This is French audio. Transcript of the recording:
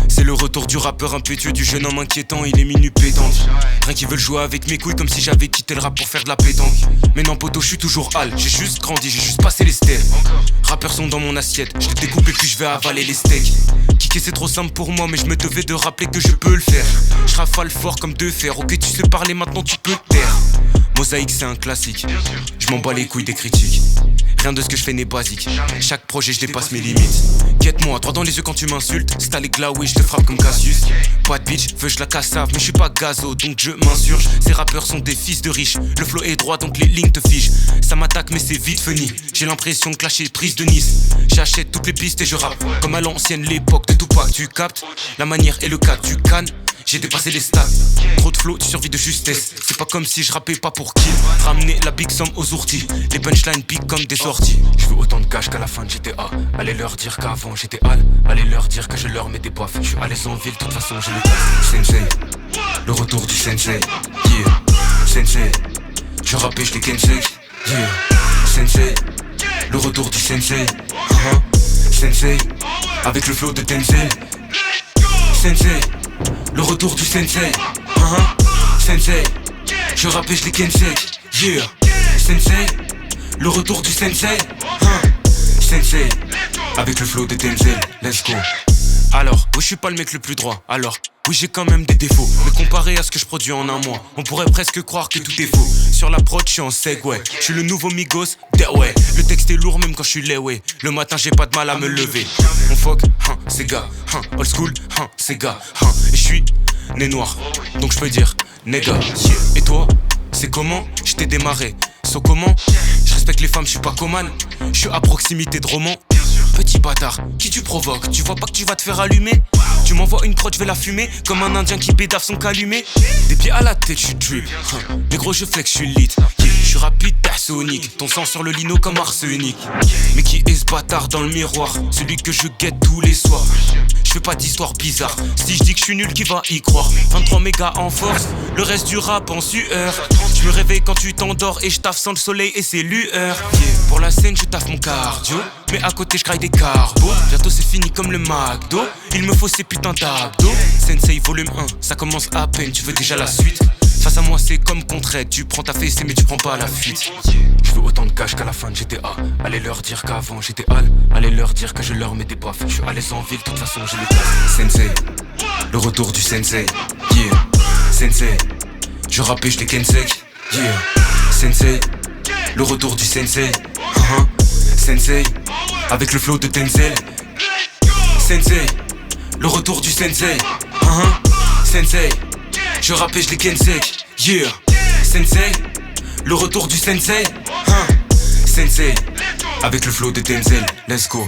C'est le retour du rappeur impétueux, du jeune homme inquiétant, il est minuit pétanque. Rien qui veulent jouer avec mes couilles comme si j'avais quitté le rap pour faire de la pétanque. Mais non poto, je suis toujours hal, j'ai juste grandi, j'ai juste passé les stairs. Rappeurs sont dans mon assiette, je les découpe et puis je vais avaler les steaks. Kicker c'est trop simple pour moi mais je me devais de rappeler que je peux le faire. Je rafale fort comme deux fers, ok tu sais parler maintenant tu peux te taire. Mosaïque c'est un classique, je m'en bats les couilles des critiques. Rien de ce que je fais n'est basique, chaque projet je dépasse mes limites. Guette-moi, droit dans les yeux quand tu m'insultes. C'est à l'éclat, oui, je te frappe comme Cassius. Pas de bitch, veux je la cassave, mais je suis pas gazo, donc je m'insurge. Ces rappeurs sont des fils de riches, le flow est droit donc les lignes te figent. Ça m'attaque mais c'est vite fini, j'ai l'impression de clasher prise de Nice. J'achète toutes les pistes et je rappe, comme à l'ancienne l'époque de Tupac. Tu captes, la manière et le cas, tu cannes. J'ai dépassé les stats, trop de flow, tu survis de justesse. C'est pas comme si je rappais pas pour kill. Ramener la big somme aux ourtis, les punchlines piquent comme des orties. Je veux autant de cash qu'à la fin de GTA. Allez leur dire qu'avant j'étais hal, allez leur dire que je leur mets des baffes. Je suis à l'aise en ville, de toute façon j'ai le Sensei, le retour du Sensei, yeah. Sensei, je rappe et je les kensei, yeah. Sensei, le retour du Sensei, Sensei, avec le flow de Denzel. Sensei, le retour du Sensei, Sensei, je rappe et je les kensei, yeah. Sensei, le retour du Sensei, Sensei, avec le flow de Denzel, let's go. Alors, oui je suis pas le mec le plus droit, alors oui j'ai quand même des défauts. Mais comparé à ce que je produis en un mois, on pourrait presque croire que tout est faux. Sur la prod je suis en segway, je suis le nouveau Migos, ouais. Le texte est lourd même quand je suis laid, ouais. Le matin j'ai pas de mal à me lever. On fuck, c'est gars, old school, c'est gars, et je suis né noir, donc je peux dire nègre. Et toi, c'est comment? Je t'ai démarré, so comment? Je respecte les femmes, je suis pas coman, je suis à proximité de roman. Petit bâtard, qui tu provoques? Tu vois pas que tu vas te faire allumer? Tu m'envoies une prod, je vais la fumer comme un indien qui bédave son calumet. Des pieds à la tête, je suis drip, mais gros je flex, je suis lit, je suis rapide, personique. Ton sang sur le lino comme arsenic. Mais qui est ce bâtard dans le miroir? Celui que je guette tous les soirs. Je fais pas d'histoire bizarre, si je dis que je suis nul, qui va y croire? 23 mégas en force, le reste du rap en sueur. Je me réveille quand tu t'endors et je taffe sans le soleil et c'est lueur. Pour la scène je taffe mon cardio, mais à côté je graille des carbos. Bientôt c'est fini comme le McDo, il me faut ces putains d'abdos. Sensei volume 1, ça commence à peine, tu veux déjà la suite. Face à moi c'est comme contre aide, tu prends ta fessée mais tu prends pas la fuite. Je veux autant de cash qu'à la fin de GTA. Allez leur dire qu'avant j'étais hal, allez leur dire que je leur mets des baffes. Je suis à l'aise en ville, de toute façon j'ai le place. Sensei, le retour du Sensei, yeah. Sensei, je rappe et je les kensei, yeah. Sensei, le retour du Sensei, Sensei, avec le flow de Denzel. Sensei, le retour du Sensei, Sensei, je rappe et je les kensei, yeah. Sensei, le retour du Sensei, Sensei, avec le flow de Denzel, let's go.